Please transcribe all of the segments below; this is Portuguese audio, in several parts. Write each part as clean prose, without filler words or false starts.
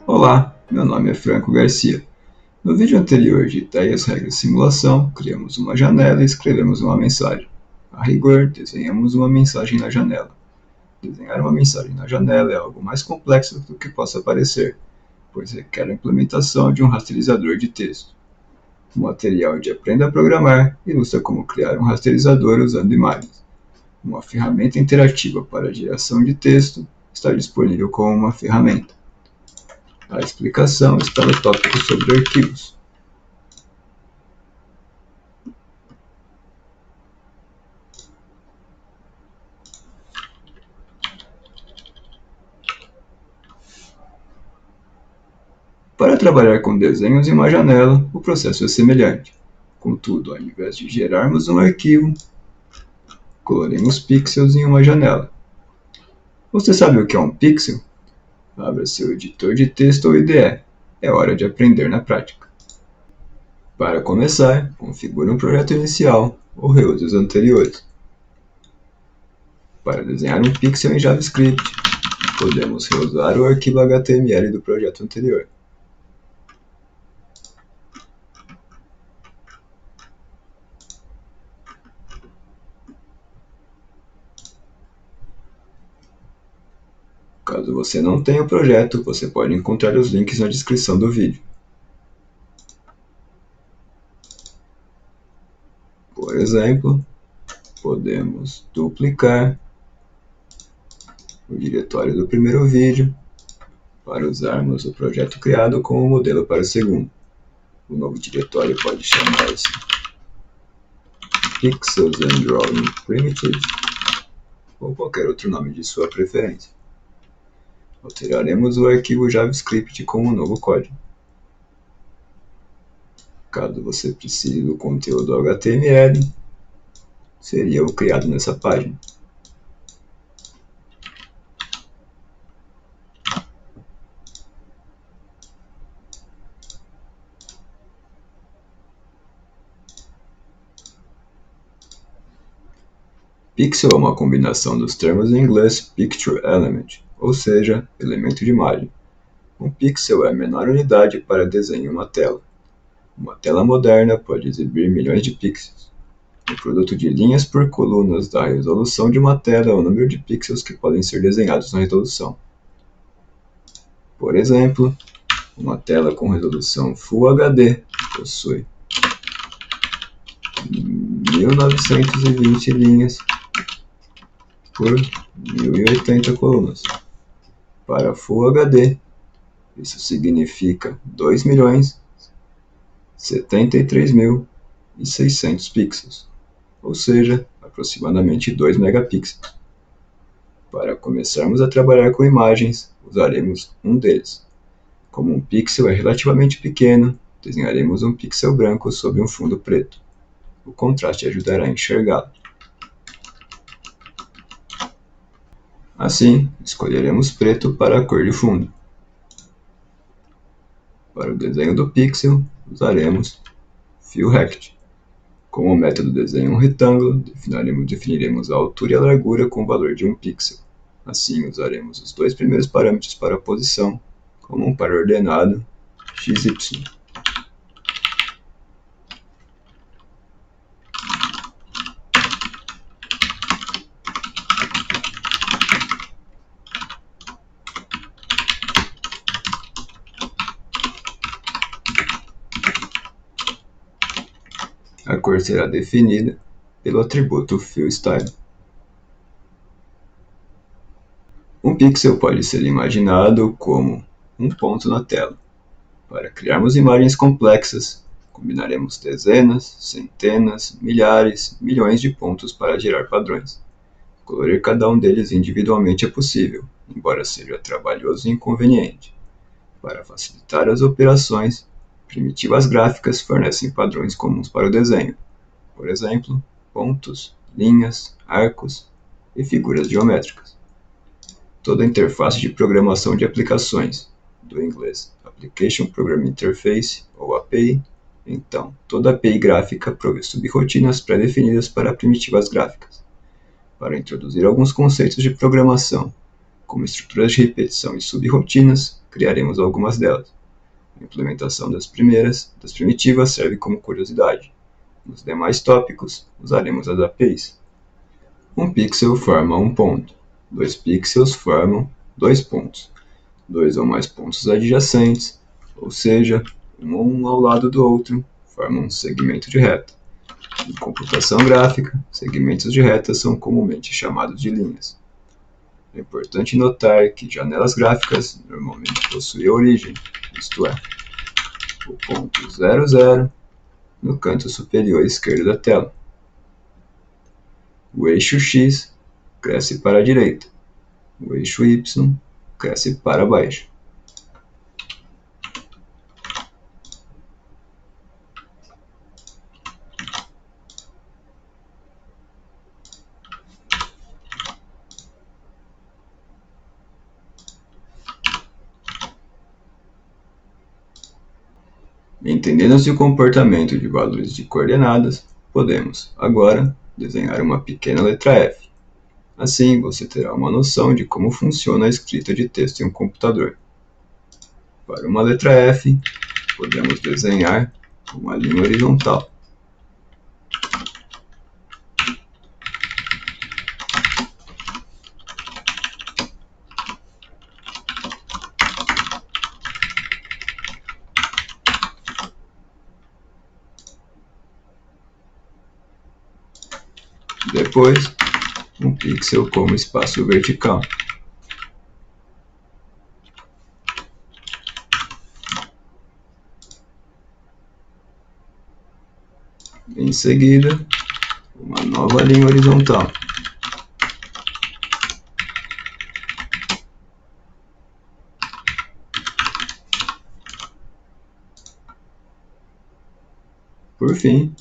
Olá, meu nome é Franco Garcia. No vídeo anterior de ideias, regras e simulação, criamos uma janela e escrevemos uma mensagem. A rigor, desenhamos uma mensagem na janela. Desenhar uma mensagem na janela é algo mais complexo do que possa parecer, pois requer a implementação de um rasterizador de texto. O material de Aprenda a Programar ilustra como criar um rasterizador usando imagens. Uma ferramenta interativa para a geração de texto está disponível como uma ferramenta. A explicação está no tópico sobre arquivos. Para trabalhar com desenhos em uma janela, o processo é semelhante. Contudo, ao invés de gerarmos um arquivo, coloremos pixels em uma janela. Você sabe o que é um pixel? Abra seu editor de texto ou IDE. É hora de aprender na prática. Para começar, configure um projeto inicial ou reuse os anteriores. Para desenhar um pixel em JavaScript, podemos reusar o arquivo HTML do projeto anterior. Caso você não tenha o projeto, você pode encontrar os links na descrição do vídeo. Por exemplo, podemos duplicar o diretório do primeiro vídeo para usarmos o projeto criado como modelo para o segundo. O novo diretório pode chamar-se Pixels and Drawing Primitives ou qualquer outro nome de sua preferência. Alteraremos o arquivo JavaScript com um novo código. Caso você precise do conteúdo HTML, seria o criado nessa página. Pixel é uma combinação dos termos em inglês Picture Element, ou seja, elemento de imagem. Um pixel é a menor unidade para desenho em uma tela. Uma tela moderna pode exibir milhões de pixels. O produto de linhas por colunas da resolução de uma tela é o número de pixels que podem ser desenhados na resolução. Por exemplo, uma tela com resolução Full HD possui 1920 linhas por 1080 colunas. Para Full HD, isso significa 2.073.600 pixels, ou seja, aproximadamente 2 megapixels. Para começarmos a trabalhar com imagens, usaremos um deles. Como um pixel é relativamente pequeno, desenharemos um pixel branco sobre um fundo preto. O contraste ajudará a enxergá-lo. Assim, escolheremos preto para a cor de fundo. Para o desenho do pixel, usaremos FillRect. Como o método desenha um retângulo, definiremos a altura e a largura com o valor de 1 pixel. Assim, usaremos os dois primeiros parâmetros para a posição, como um par ordenado XY. A cor será definida pelo atributo FillStyle. Um pixel pode ser imaginado como um ponto na tela. Para criarmos imagens complexas, combinaremos dezenas, centenas, milhares, milhões de pontos para gerar padrões. Colorir cada um deles individualmente é possível, embora seja trabalhoso e inconveniente. Para facilitar as operações, primitivas gráficas fornecem padrões comuns para o desenho. Por exemplo, pontos, linhas, arcos e figuras geométricas. Toda interface de programação de aplicações, do inglês Application Programming Interface ou API, então toda API gráfica provê subrotinas pré-definidas para primitivas gráficas. Para introduzir alguns conceitos de programação, como estruturas de repetição e subrotinas, criaremos algumas delas. A implementação das primitivas serve como curiosidade. Nos demais tópicos, usaremos as APIs. Um pixel forma um ponto. 2 pixels formam 2 pontos. 2 ou mais pontos adjacentes, ou seja, um ao lado do outro, formam um segmento de reta. Em computação gráfica, segmentos de reta são comumente chamados de linhas. É importante notar que janelas gráficas normalmente possuem origem, isto é, o ponto 00 no canto superior esquerdo da tela. O eixo X cresce para a direita, o eixo Y cresce para baixo. Entendendo-se o comportamento de valores de coordenadas, podemos, agora, desenhar uma pequena letra F. Assim, você terá uma noção de como funciona a escrita de texto em um computador. Para uma letra F, podemos desenhar uma linha horizontal. Depois, um pixel como espaço vertical. Em seguida, uma nova linha horizontal. Por fim,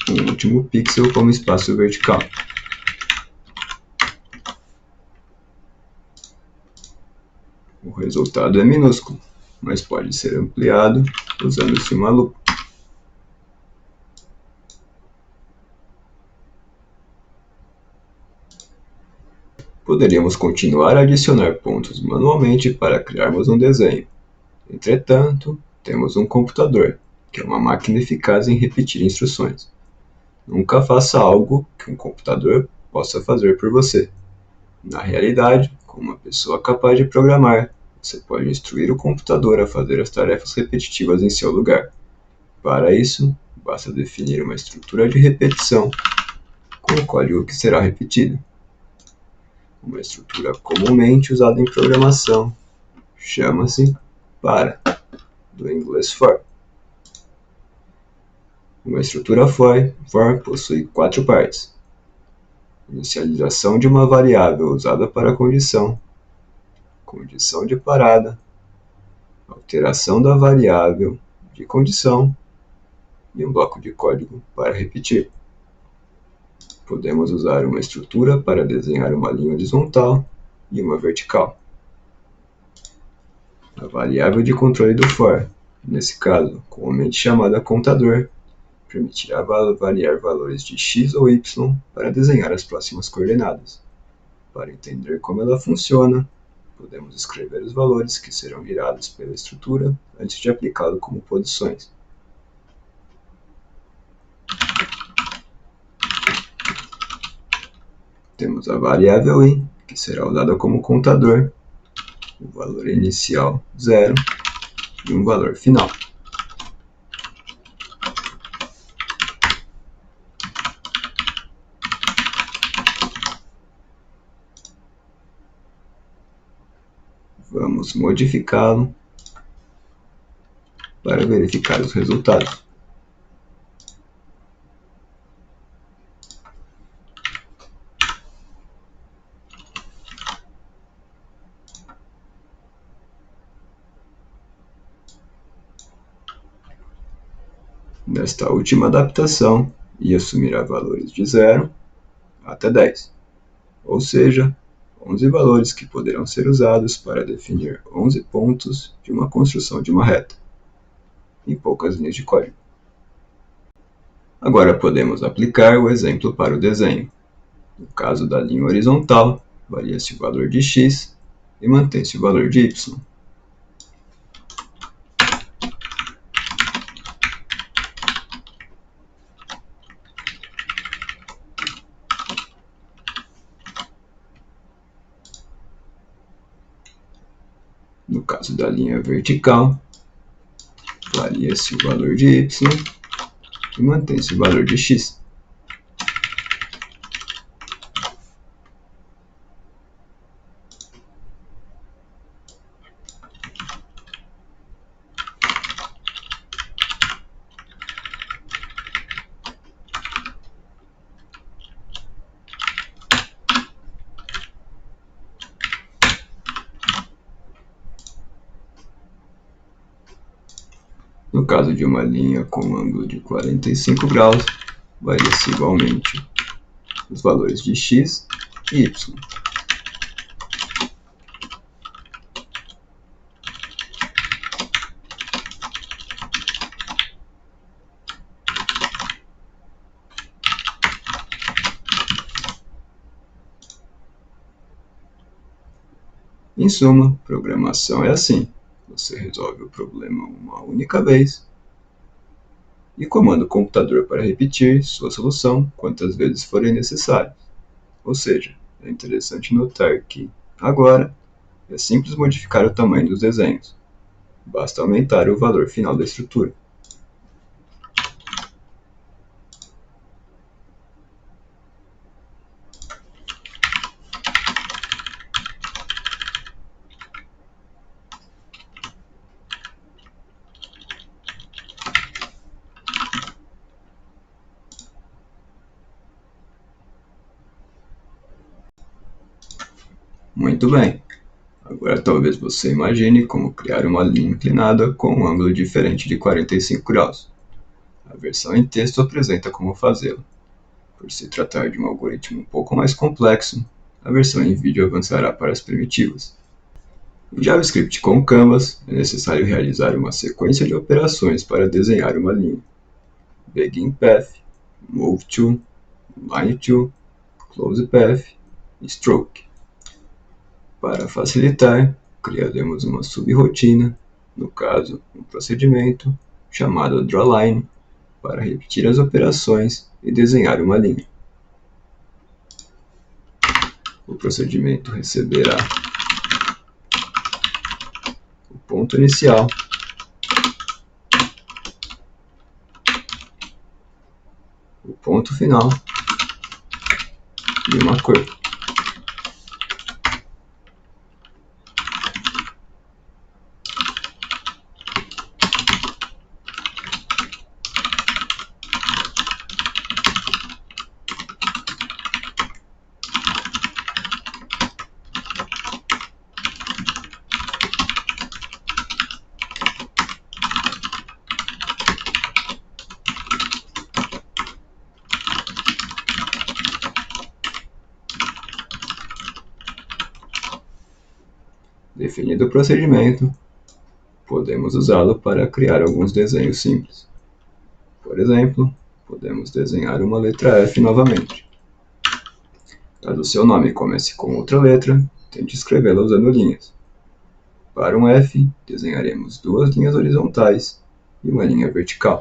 um último pixel como espaço vertical. O resultado é minúsculo, mas pode ser ampliado usando-se uma lupa. Poderíamos continuar a adicionar pontos manualmente para criarmos um desenho. Entretanto, temos um computador, que é uma máquina eficaz em repetir instruções. Nunca faça algo que um computador possa fazer por você. Na realidade, com uma pessoa capaz de programar, você pode instruir o computador a fazer as tarefas repetitivas em seu lugar. Para isso, basta definir uma estrutura de repetição com o código que será repetido. Uma estrutura comumente usada em programação chama-se para, do inglês for. Uma estrutura for possui 4 partes. Inicialização de uma variável usada para condição de parada, alteração da variável de condição e um bloco de código para repetir. Podemos usar uma estrutura para desenhar uma linha horizontal e uma vertical. A variável de controle do for, nesse caso comumente chamada contador, permitirá variar valores de x ou y para desenhar as próximas coordenadas. Para entender como ela funciona, podemos escrever os valores que serão gerados pela estrutura antes de aplicá-lo como posições. Temos a variável i, que será usada como contador, o valor inicial 0 e um valor final. Vamos modificá-lo para verificar os resultados. Nesta última adaptação, i assumirá valores de 0 até 10, ou seja, 11 valores que poderão ser usados para definir 11 pontos de uma construção de uma reta, em poucas linhas de código. Agora podemos aplicar o exemplo para o desenho. No caso da linha horizontal, varia-se o valor de x e mantém-se o valor de y. No caso da linha vertical, varia-se o valor de y e mantém-se o valor de x. No caso de uma linha com ângulo de 45 graus, varia-se igualmente os valores de x e y. Em suma, programação é assim: você resolve o problema uma única vez e comanda o computador para repetir sua solução quantas vezes forem necessárias. Ou seja, é interessante notar que, agora, é simples modificar o tamanho dos desenhos. Basta aumentar o valor final da estrutura. Muito bem! Agora talvez você imagine como criar uma linha inclinada com um ângulo diferente de 45 graus. A versão em texto apresenta como fazê-lo. Por se tratar de um algoritmo um pouco mais complexo, a versão em vídeo avançará para as primitivas. Em JavaScript com Canvas, é necessário realizar uma sequência de operações para desenhar uma linha. Begin Path, Move To, Line To, Close Path e Stroke. Para facilitar, criaremos uma subrotina, no caso, um procedimento, chamado DrawLine, para repetir as operações e desenhar uma linha. O procedimento receberá o ponto inicial, o ponto final e uma cor. Definido o procedimento, podemos usá-lo para criar alguns desenhos simples. Por exemplo, podemos desenhar uma letra F novamente. Caso seu nome comece com outra letra, tente escrevê-la usando linhas. Para um F, desenharemos duas linhas horizontais e uma linha vertical.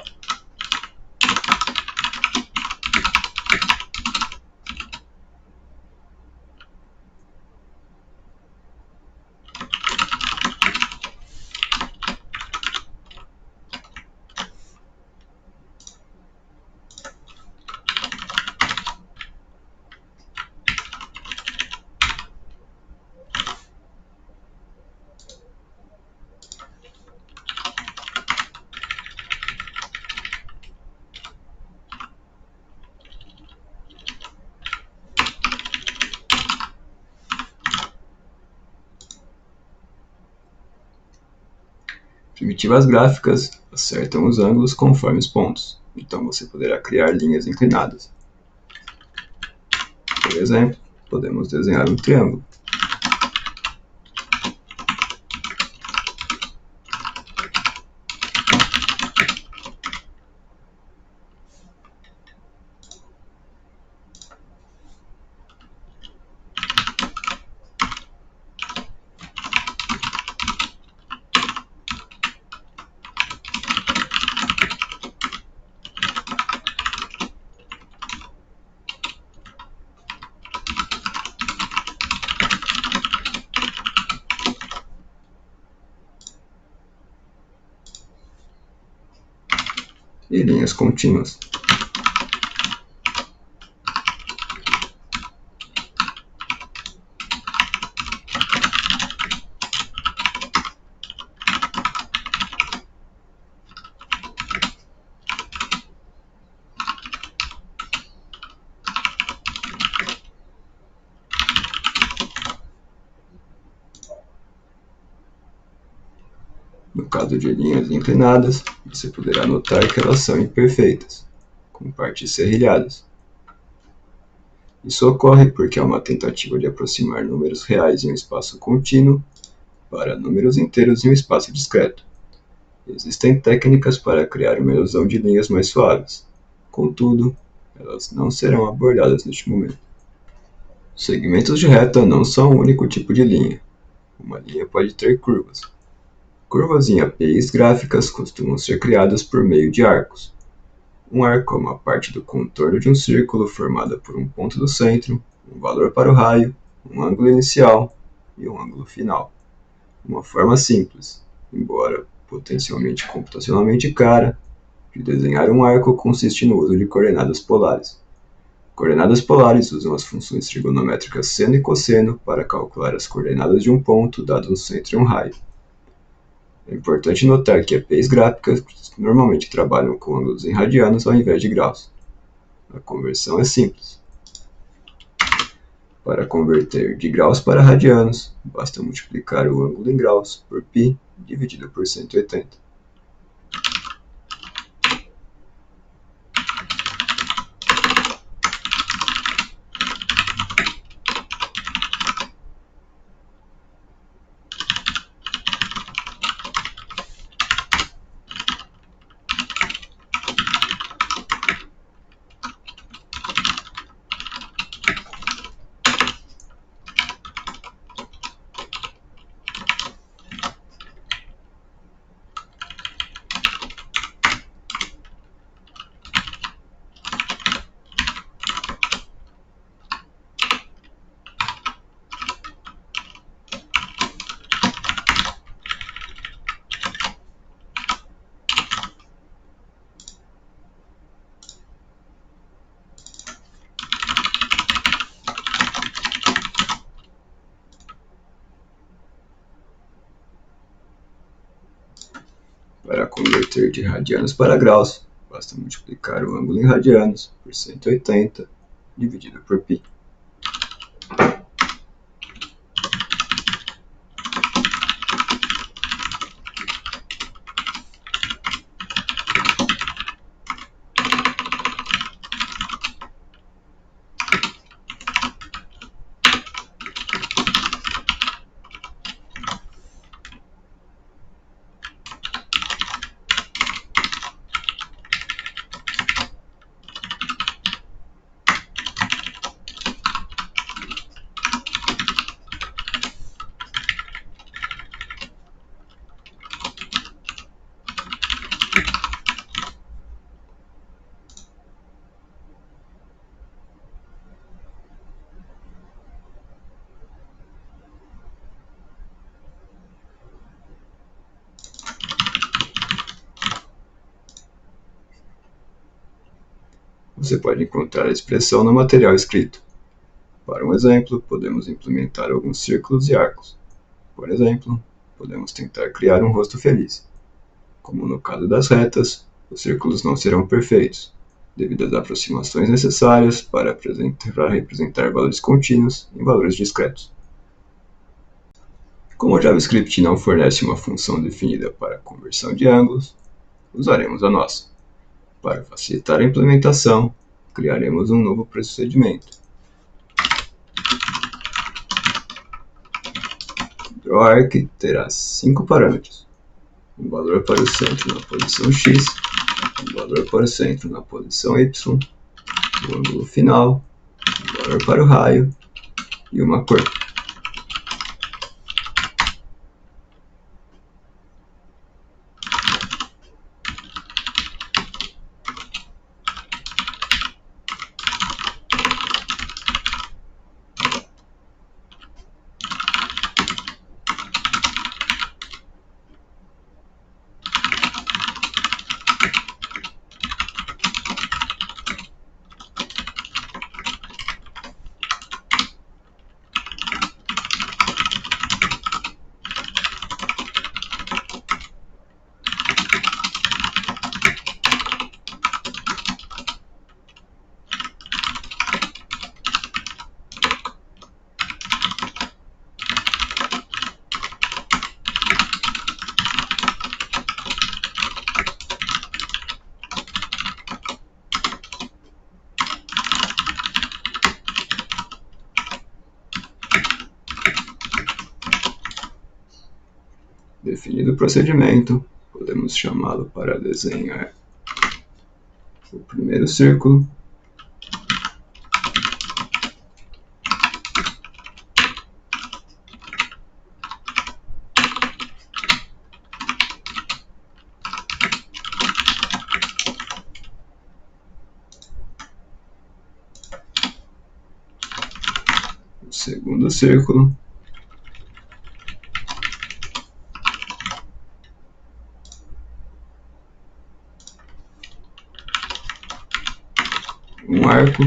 Primitivas gráficas acertam os ângulos conforme os pontos, então você poderá criar linhas inclinadas. Por exemplo, podemos desenhar um triângulo. e linhas contínuas. No caso de linhas inclinadas, você poderá notar que elas são imperfeitas, com partes serrilhadas. Isso ocorre porque é uma tentativa de aproximar números reais em um espaço contínuo para números inteiros em um espaço discreto. Existem técnicas para criar uma ilusão de linhas mais suaves. Contudo, elas não serão abordadas neste momento. Segmentos de reta não são o único tipo de linha. Uma linha pode ter curvas. Curvas em APIs gráficas costumam ser criadas por meio de arcos. Um arco é uma parte do contorno de um círculo formada por um ponto do centro, um valor para o raio, um ângulo inicial e um ângulo final. Uma forma simples, embora potencialmente computacionalmente cara, de desenhar um arco consiste no uso de coordenadas polares. Coordenadas polares usam as funções trigonométricas seno e cosseno para calcular as coordenadas de um ponto dado um centro e um raio. É importante notar que APIs gráficas normalmente trabalham com ângulos em radianos ao invés de graus. A conversão é simples. Para converter de graus para radianos, basta multiplicar o ângulo em graus por π dividido por 180. Para converter de radianos para graus, basta multiplicar o ângulo em radianos por 180 dividido por π. Você pode encontrar a expressão no material escrito. Para um exemplo, podemos implementar alguns círculos e arcos. Por exemplo, podemos tentar criar um rosto feliz. Como no caso das retas, os círculos não serão perfeitos, devido às aproximações necessárias para representar valores contínuos em valores discretos. Como o JavaScript não fornece uma função definida para a conversão de ângulos, usaremos a nossa. Para facilitar a implementação, criaremos um novo procedimento. DrawArc terá 5 parâmetros: um valor para o centro na posição x, um valor para o centro na posição y, o ângulo final, um valor para o raio e uma cor. Definido o procedimento, podemos chamá-lo para desenhar o primeiro círculo, o segundo círculo, um arco,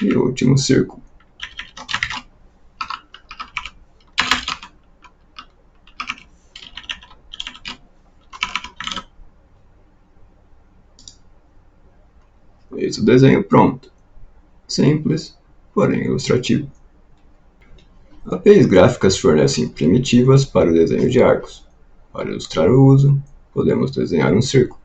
e o último círculo. Eis o desenho pronto. Simples, porém ilustrativo. APIs gráficas fornecem primitivas para o desenho de arcos. Para ilustrar o uso, podemos desenhar um círculo.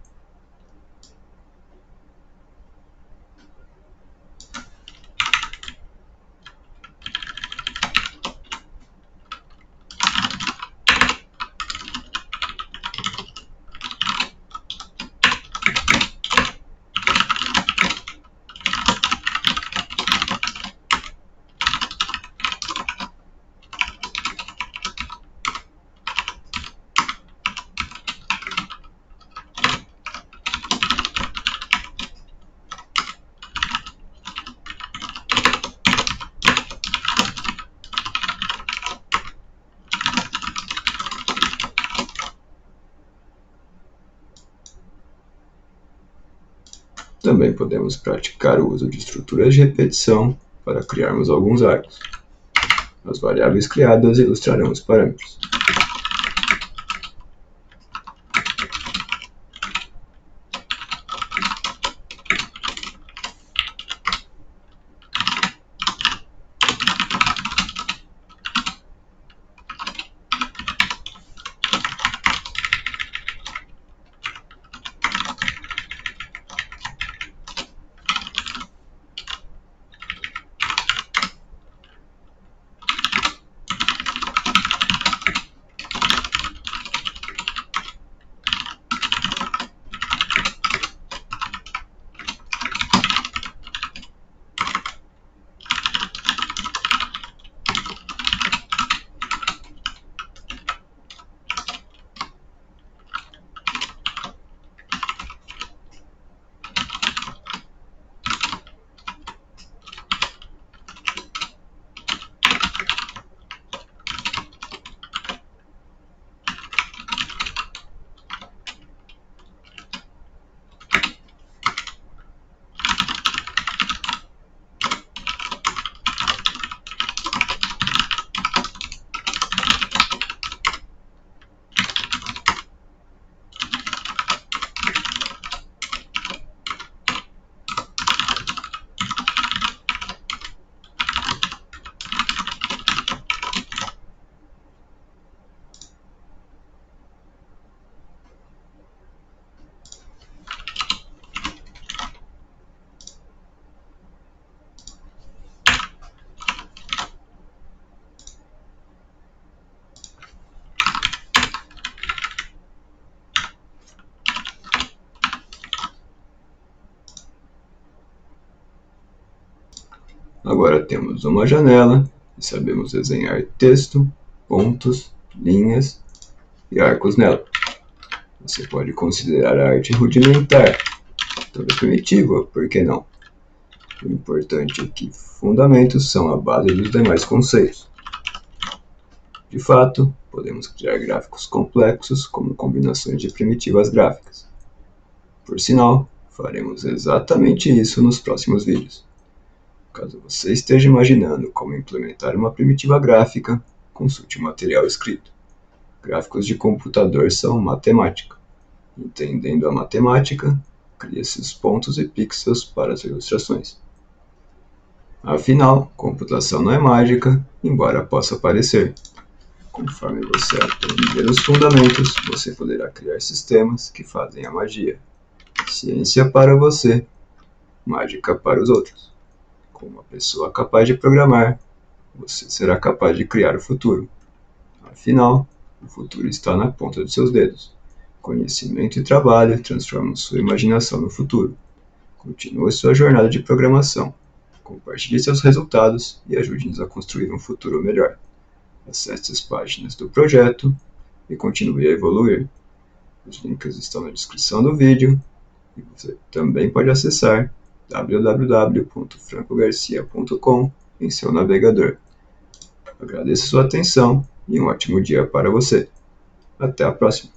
Também podemos praticar o uso de estruturas de repetição para criarmos alguns arcos. As variáveis criadas ilustrarão os parâmetros. Agora temos uma janela e sabemos desenhar texto, pontos, linhas e arcos nela. Você pode considerar a arte rudimentar, toda primitiva, por que não? O importante é que fundamentos são a base dos demais conceitos. De fato, podemos criar gráficos complexos como combinações de primitivas gráficas. Por sinal, faremos exatamente isso nos próximos vídeos. Caso você esteja imaginando como implementar uma primitiva gráfica, consulte o material escrito. Gráficos de computador são matemática. Entendendo a matemática, cria-se os pontos e pixels para as ilustrações. Afinal, computação não é mágica, embora possa parecer. Conforme você aprender os fundamentos, você poderá criar sistemas que fazem a magia. Ciência para você, mágica para os outros. Com uma pessoa capaz de programar, você será capaz de criar o futuro. Afinal, o futuro está na ponta de seus dedos. Conhecimento e trabalho transformam sua imaginação no futuro. Continue sua jornada de programação. Compartilhe seus resultados e ajude-nos a construir um futuro melhor. Acesse as páginas do projeto e continue a evoluir. Os links estão na descrição do vídeo e você também pode acessar www.francogarcia.com em seu navegador. Agradeço sua atenção e um ótimo dia para você. Até a próxima!